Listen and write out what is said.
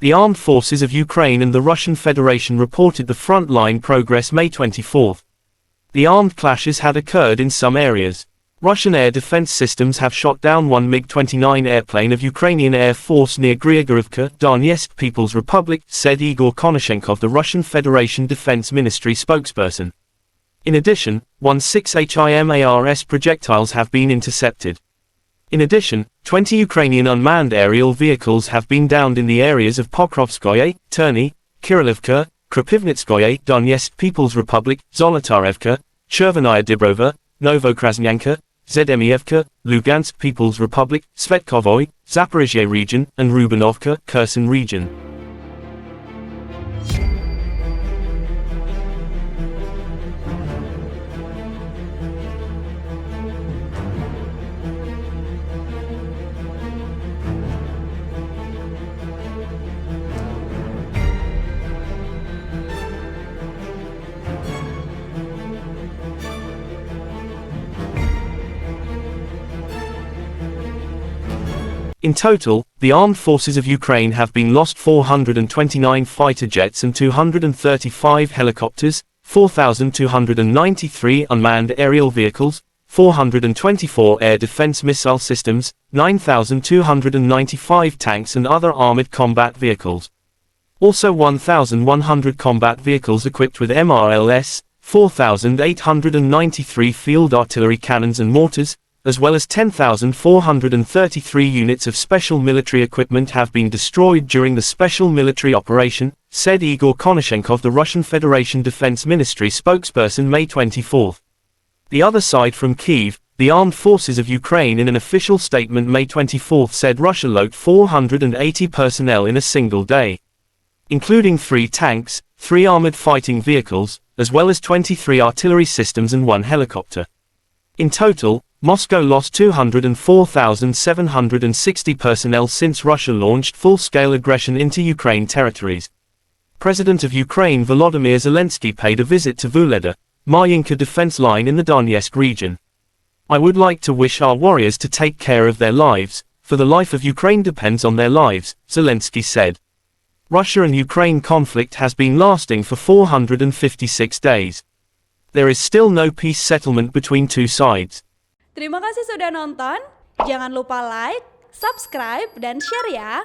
The armed forces of Ukraine and the Russian Federation reported the front-line progress May 24. The armed clashes had occurred in some areas. Russian air defense systems have shot down one MiG-29 airplane of Ukrainian Air Force near Griogorovka, Donetsk People's Republic, said Igor Konashenkov, the Russian Federation Defense Ministry spokesperson. In addition, 16 Himars projectiles have been intercepted. In addition, 20 Ukrainian unmanned aerial vehicles have been downed in the areas of Pokrovskoye, Terny, Kirillovka, Krapivnitskoye, Donetsk People's Republic, Zolotarevka, Chervonaya Dibrova, Novokrasnyanka, Zmiyevka, Lugansk People's Republic, Tsvetkovoye, Zaporozhye region, and Rubanovka, Kherson region. In total, the armed forces of Ukraine have been lost 429 fighter jets and 235 helicopters, 4,293 unmanned aerial vehicles, 424 air defense missile systems, 9,295 tanks and other armored combat vehicles. Also 1,100 combat vehicles equipped with MRLS, 4,893 field artillery cannons and mortars, as well as 10,433 units of special military equipment have been destroyed during the special military operation, said Igor Konashenkov, the Russian Federation Defense Ministry spokesperson, May 24. The other side from Kyiv, the armed forces of Ukraine in an official statement May 24 said Russia lost 480 personnel in a single day, including 3 tanks, 3 armored fighting vehicles, as well as 23 artillery systems and 1 helicopter. In total, Moscow lost 204,760 personnel since Russia launched full-scale aggression into Ukraine territories. President of Ukraine Volodymyr Zelensky paid a visit to Vuhledar, Zmiyevka defense line in the Donetsk region. "I would like to wish our warriors to take care of their lives, for the life of Ukraine depends on their lives," Zelensky said. Russia and Ukraine conflict has been lasting for 456 days. There is still no peace settlement between two sides. Terima kasih sudah nonton, jangan lupa like, subscribe, dan share ya!